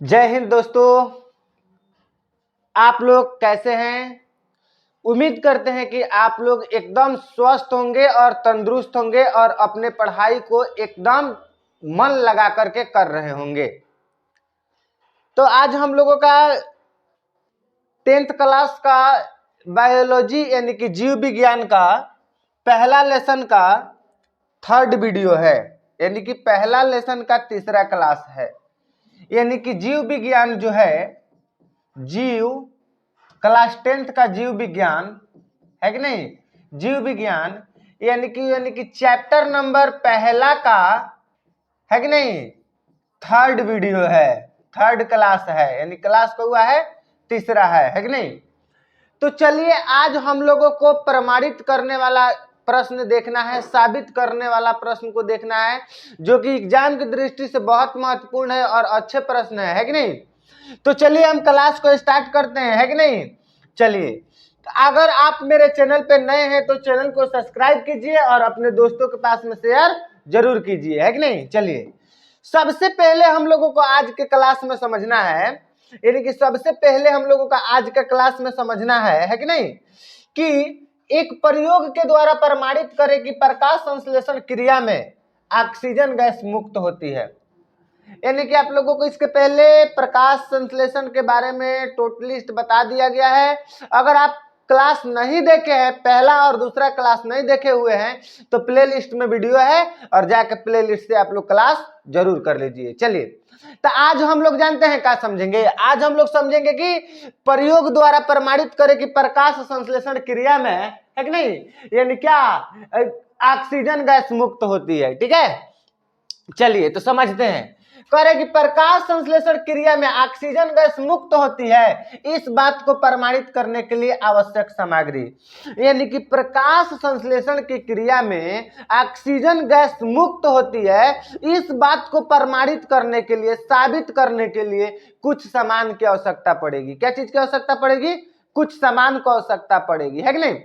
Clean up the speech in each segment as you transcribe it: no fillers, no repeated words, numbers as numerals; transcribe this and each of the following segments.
जय हिंद दोस्तों। आप लोग कैसे हैं? उम्मीद करते हैं कि आप लोग एकदम स्वस्थ होंगे और तंदुरुस्त होंगे और अपने पढ़ाई को एकदम मन लगा करके कर रहे होंगे। तो आज हम लोगों का 10th क्लास का बायोलॉजी यानी कि जीव विज्ञान का पहला लेसन का 3rd वीडियो है, यानी कि पहला लेसन का तीसरा क्लास है। यानी कि जीव विज्ञान जो है, जीव क्लास 10th का जीव विज्ञान है कि नहीं, जीव विज्ञान यानी कि चैप्टर नंबर पहला का है कि नहीं 3rd वीडियो है, 3rd क्लास है, यानी क्लास को हुआ है तीसरा है कि नहीं। तो चलिए आज हम लोगों को प्रमाणित करने वाला प्रश्न देखना है, साबित करने वाला प्रश्न को देखना है, जो कि एग्जाम की दृष्टि से बहुत महत्वपूर्ण है और अच्छे प्रश्न है कि नहीं। तो चलिए हम क्लास को स्टार्ट करते हैं, है कि नहीं। चलिए, अगर आप मेरे चैनल पे नए हैं तो चैनल को सब्सक्राइब कीजिए और अपने दोस्तों के पास में शेयर जरूर कीजिए, है कि नहीं। चलिए, सबसे पहले हम लोगों को आज के क्लास में समझना है, यानी कि सबसे पहले हम लोगों का आज का क्लास में समझना है कि नहीं, कि एक प्रयोग के द्वारा प्रमाणित करें कि प्रकाश संश्लेषण क्रिया में ऑक्सीजन गैस मुक्त होती है। यानी कि आप लोगों को इसके पहले प्रकाश संश्लेषण के बारे में टोटलिस्ट बता दिया गया है। अगर आप क्लास नहीं देखे हैं, पहला और दूसरा क्लास नहीं देखे हुए हैं, तो प्ले लिस्ट में वीडियो है और जाके प्ले लिस्ट से आप लोग क्लास जरूर कर लीजिए। चलिए, तो आज हम लोग जानते हैं क्या समझेंगे। आज हम लोग समझेंगे कि प्रयोग द्वारा प्रमाणित करें कि प्रकाश संश्लेषण क्रिया में है कि नहीं, यानी क्या ऑक्सीजन गैस मुक्त होती है। ठीक है, चलिए तो समझते हैं। कह रहे कि प्रकाश संश्लेषण क्रिया में ऑक्सीजन गैस मुक्त होती है, इस बात को प्रमाणित करने के लिए आवश्यक सामग्री। यानी कि प्रकाश संश्लेषण की क्रिया में ऑक्सीजन गैस मुक्त होती है, इस बात को प्रमाणित करने के लिए, साबित करने के लिए कुछ सामान की आवश्यकता पड़ेगी। क्या चीज की आवश्यकता पड़ेगी? कुछ सामान को आवश्यकता पड़ेगी, है कि नहीं।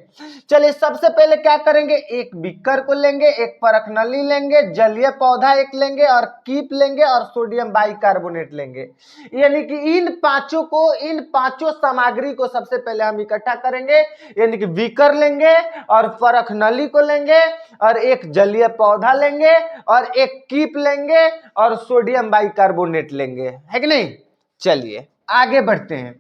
चलिए, सबसे पहले क्या करेंगे, एक बीकर को लेंगे, एक परख नली लेंगे, जलीय पौधा एक लेंगे और कीप लेंगे और सोडियम बाइकार्बोनेट लेंगे। यानी कि इन पांचों सामग्री को सबसे पहले हम इकट्ठा करेंगे। यानी कि बीकर लेंगे और परख नली को लेंगे और एक जलीय पौधा लेंगे और एक कीप लेंगे और सोडियम बाइकार्बोनेट लेंगे, है कि नहीं। चलिए आगे बढ़ते हैं।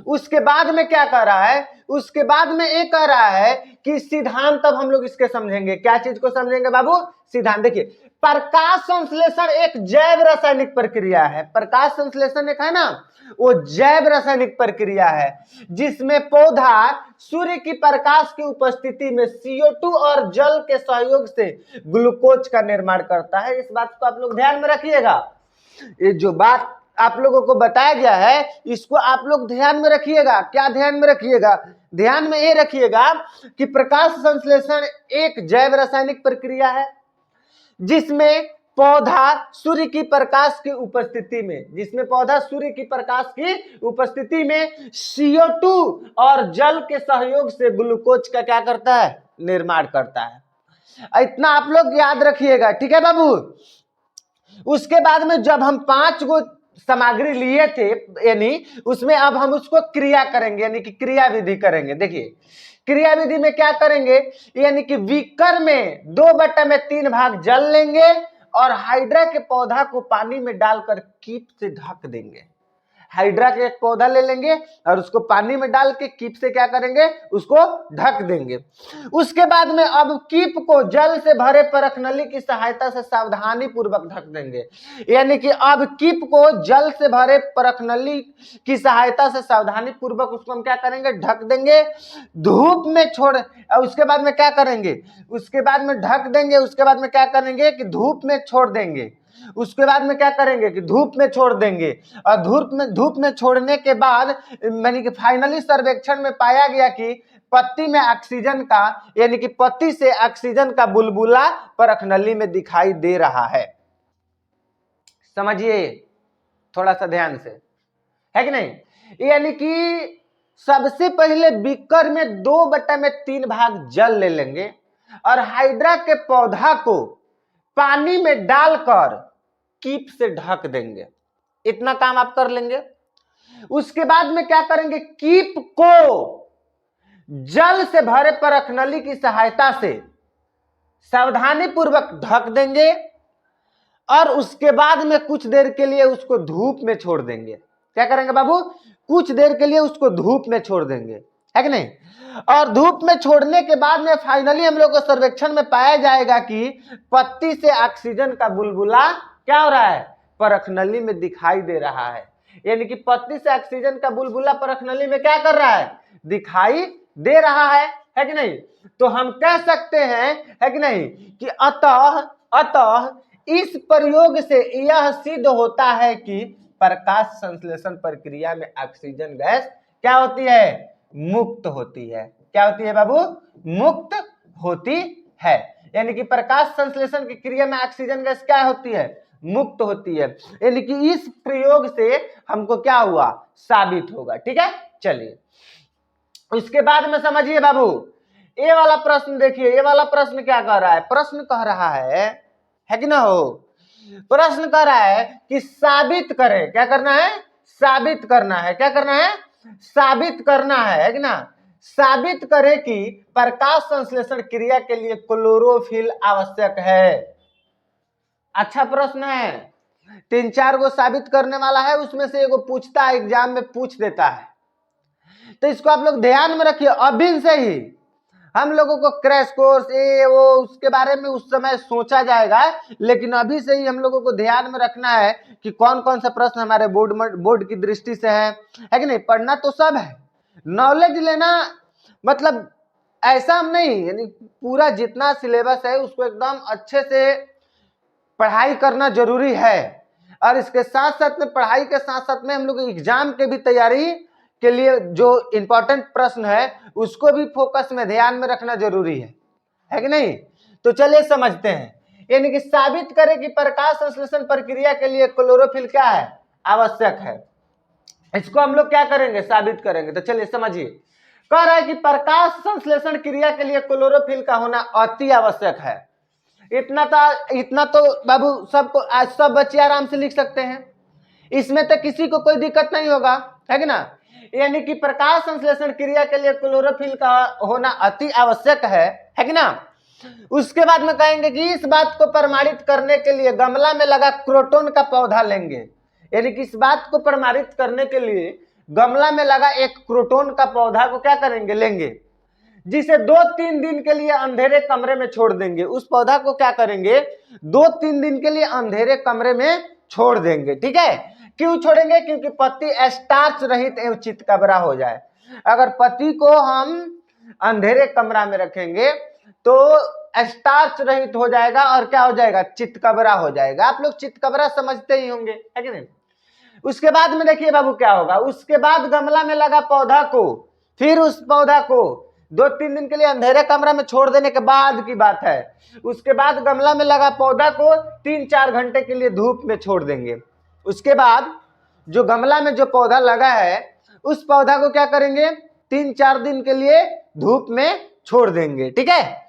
उसके बाद में क्या कह रहा है, उसके बाद में ये कह रहा है कि सिद्धांत। तब हम लोग इसके समझेंगे, क्या चीज को समझेंगे बाबू? सिद्धांत। देखिए, प्रकाश संश्लेषण एक जैव रासायनिक प्रक्रिया है। प्रकाश संश्लेषण एक है ना, वो जैव रासायनिक प्रक्रिया है जिसमें पौधा सूर्य की प्रकाश की उपस्थिति में CO2 और जल के सहयोग से ग्लूकोज का निर्माण करता है। इस बात को आप लोग ध्यान में रखिएगा। ये जो बात आप लोगों को बताया गया है, इसको आप लोग ध्यान में रखिएगा। क्या ध्यान में रखिएगा? ध्यान में ये रखिएगा कि प्रकाश संश्लेषण एक जैव रासायनिक प्रक्रिया है जिसमें पौधा सूर्य की प्रकाश की उपस्थिति में, CO2 और जल के सहयोग से ग्लूकोज का क्या करता है? निर्माण करता है। इतना आप लोग याद रखिएगा, ठीक है बाबू। उसके बाद में जब हम 5 गो सामग्री लिए थे, यानी उसमें अब हम उसको क्रिया करेंगे, यानी कि क्रिया विधि करेंगे। देखिए, क्रिया विधि में क्या करेंगे, यानी कि बीकर में 2/3 भाग जल लेंगे और हाइड्रा के पौधा को पानी में डालकर कीप से ढक देंगे। हाइड्रा के एक पौधा ले लेंगे और उसको पानी में डाल के कीप से क्या करेंगे, उसको ढक देंगे। उसके बाद में अब कीप को जल से भरे परख नली की सहायता से सावधानी पूर्वक ढक देंगे। यानी कि अब कीप को जल से भरे परख नली की सहायता से सावधानी पूर्वक उसको हम क्या करेंगे, ढक देंगे। धूप में छोड़, उसके बाद में क्या करेंगे, उसके बाद में ढक देंगे। उसके बाद में क्या करेंगे कि धूप में छोड़ देंगे। उसके बाद में क्या करेंगे कि धूप में छोड़ देंगे और धूप में छोड़ने के बाद यानी कि फाइनली सर्वेक्षण में पाया गया कि पत्ती में ऑक्सीजन का, यानी कि पत्ती से ऑक्सीजन का बुलबुला परख नली में दिखाई दे रहा है। समझिए थोड़ा सा ध्यान से, है कि नहीं। यानी कि सबसे पहले बीकर में 2/3 भाग जल ले लेंगे और हाइड्रा के पौधा को पानी में डालकर कीप से ढक देंगे। इतना काम आप कर लेंगे। उसके बाद में क्या करेंगे, कीप को जल से भरे परखनली की सहायता से सावधानी पूर्वक ढक देंगे और उसके बाद में कुछ देर के लिए उसको धूप में छोड़ देंगे। क्या करेंगे बाबू, कुछ देर के लिए उसको धूप में छोड़ देंगे, है कि नहीं। और धूप में छोड़ने के बाद में फाइनली हम लोग को सर्वेक्षण में पाया जाएगा कि पत्ती से ऑक्सीजन का बुलबुला क्या हो रहा है, परखनली में दिखाई दे रहा है। यानी कि पत्ती से ऑक्सीजन का बुलबुला परखनली में क्या कर रहा है, दिखाई दे रहा है कि नहीं। तो हम कह सकते हैं, है कि नहीं, कि अतः इस प्रयोग से यह सिद्ध होता है कि प्रकाश संश्लेषण प्रक्रिया में ऑक्सीजन गैस क्या होती है, मुक्त होती है। क्या होती है बाबू, मुक्त होती है। यानी कि प्रकाश संश्लेषण की क्रिया में ऑक्सीजन गैस क्या होती है, मुक्त होती है। यानी कि इस प्रयोग से हमको क्या हुआ, साबित होगा। ठीक है, चलिए उसके बाद में समझिए बाबू, ये वाला प्रश्न देखिए। ये वाला प्रश्न क्या कह रहा है, प्रश्न कह रहा है कि ना हो, प्रश्न कह रहा है कि साबित करें। क्या करना है, साबित करना है। क्या करना है, साबित करना है कि ना। साबित करें कि प्रकाश संश्लेषण क्रिया के लिए क्लोरोफिल आवश्यक है। अच्छा प्रश्न है, 3-4 गो साबित करने वाला है, उसमें से एगो पूछता है, एग्जाम में पूछ देता है। तो इसको आप लोग ध्यान में रखिए। अभी से ही हम लोगों को क्रैश कोर्स ये वो उसके बारे में उस समय सोचा जाएगा, लेकिन अभी से ही हम लोगों को ध्यान में रखना है कि कौन कौन सा प्रश्न हमारे बोर्ड की दृष्टि से है कि नहीं। पढ़ना तो सब है, नॉलेज लेना मतलब ऐसा हम नहीं, यानी पूरा जितना सिलेबस है उसको एकदम अच्छे से पढ़ाई करना जरूरी है। और इसके साथ साथ में पढ़ाई के साथ साथ में हम लोग एग्जाम के भी तैयारी के लिए जो इंपॉर्टेंट प्रश्न है उसको भी फोकस में ध्यान में रखना जरूरी है कि नहीं। तो चलिए समझते हैं। यानी कि साबित करें कि प्रकाश संश्लेषण प्रक्रिया के लिए क्लोरोफिल क्या है, आवश्यक है। इसको हम लोग क्या करेंगे, साबित करेंगे। तो चलिए समझिए, कह रहा है कि प्रकाश संश्लेषण क्रिया के लिए क्लोरोफिल का होना अति आवश्यक है। इतना तो बाबू सबको, आज सब बच्चे आराम से लिख सकते हैं, इसमें तो किसी को कोई दिक्कत नहीं होगा, है कि ना। यानी कि प्रकाश संश्लेषण क्रिया के लिए क्लोरोफिल का होना अति आवश्यक है कि ना। उसके बाद में कहेंगे कि इस बात को प्रमाणित करने के लिए गमला में लगा क्रोटोन का पौधा लेंगे। यानी कि इस बात को प्रमाणित करने के लिए गमला में लगा एक क्रोटोन का पौधा को क्या करेंगे, लेंगे, जिसे 2-3 दिन के लिए अंधेरे कमरे में छोड़ देंगे। उस पौधा को क्या करेंगे, 2-3 दिन के लिए अंधेरे कमरे में छोड़ देंगे। ठीक है, क्यों छोड़ेंगे, क्योंकि पत्ती स्टार्च रहित एवं चितकबरा हो जाए। अगर पत्ती को हम अंधेरे कमरा में रखेंगे तो स्टार्च रहित हो जाएगा और क्या हो जाएगा, चितकबरा हो जाएगा। आप लोग चितकबरा समझते ही होंगे, है कि नहीं। उसके बाद में देखिए बाबू क्या होगा, उसके बाद गमला में लगा पौधा को, फिर उस पौधा को 2-3 दिन के लिए अंधेरे कमरा में छोड़ देने के बाद की बात है। उसके बाद गमला में लगा पौधा को 3-4 घंटे के लिए धूप में छोड़ देंगे। उसके बाद जो गमला में जो पौधा लगा है उस पौधा को क्या करेंगे, 3-4 दिन के लिए धूप में छोड़ देंगे। ठीक है,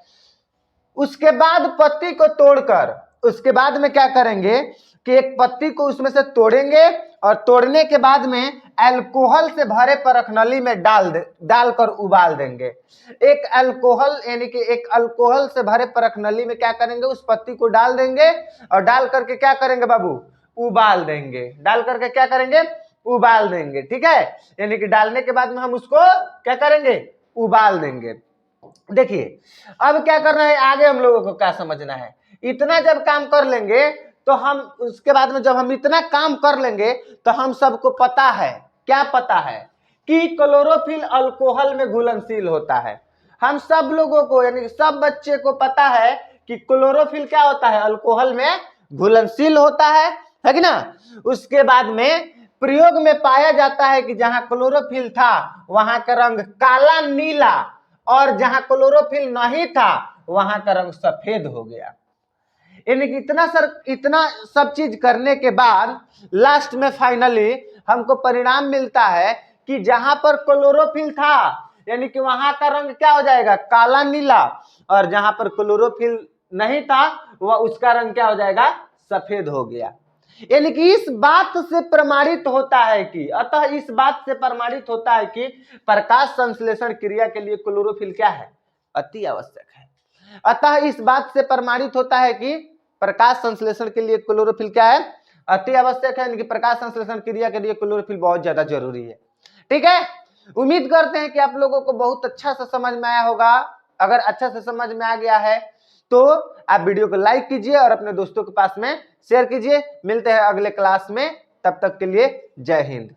उसके बाद पत्ती को तोड़कर, उसके बाद में क्या करेंगे कि एक पत्ती को उसमें से तोड़ेंगे और तोड़ने के बाद में अल्कोहल से भरे परखनली में डालकर उबाल देंगे। एक अल्कोहल यानी कि एक अल्कोहल से भरे परखनली में क्या करेंगे, उस पत्ती को डाल देंगे और डाल करके क्या करेंगे बाबू, उबाल देंगे। डाल करके क्या करेंगे, उबाल देंगे। ठीक है, यानी कि डालने के बाद में हम उसको क्या करेंगे, उबाल देंगे। देखिए अब क्या करना है, आगे हम लोगों को क्या समझना है। इतना जब काम कर लेंगे तो हम उसके बाद में जब हम इतना काम कर लेंगे तो हम सबको पता है, क्या पता है, कि क्लोरोफिल अल्कोहल में घुलनशील होता है। हम सब लोगों को यानी सब बच्चे को पता है कि क्लोरोफिल क्या होता है, अल्कोहल में घुलनशील होता है कि ना। उसके बाद में प्रयोग में पाया जाता है कि जहां क्लोरोफिल था वहां का रंग काला नीला और जहां क्लोरोफिल नहीं था वहां का रंग सफेद हो गया। यानी कि इतना सब चीज करने के बाद लास्ट में फाइनली हमको परिणाम मिलता है कि जहां पर क्लोरोफिल था यानी कि वहां का रंग क्या हो जाएगा, काला नीला, और जहां पर क्लोरोफिल नहीं था वह उसका रंग क्या हो जाएगा, सफेद हो गया। यानी कि इस बात से प्रमाणित होता है कि, अतः इस बात से प्रमाणित होता है कि प्रकाश संश्लेषण क्रिया के लिए क्लोरोफिल क्या है, अति आवश्यक है। अतः इस बात से प्रमाणित होता है कि प्रकाश संश्लेषण के लिए क्लोरोफिल क्या है, अति आवश्यक है, यानी कि प्रकाश संश्लेषण क्रिया के लिए क्लोरोफिल बहुत ज्यादा जरूरी है। ठीक है, उम्मीद करते हैं कि आप लोगों को बहुत अच्छा से समझ में आया होगा। अगर अच्छा से समझ में आ गया है तो आप वीडियो को लाइक कीजिए और अपने दोस्तों के पास में शेयर कीजिए। मिलते हैं अगले क्लास में, तब तक के लिए जय हिंद।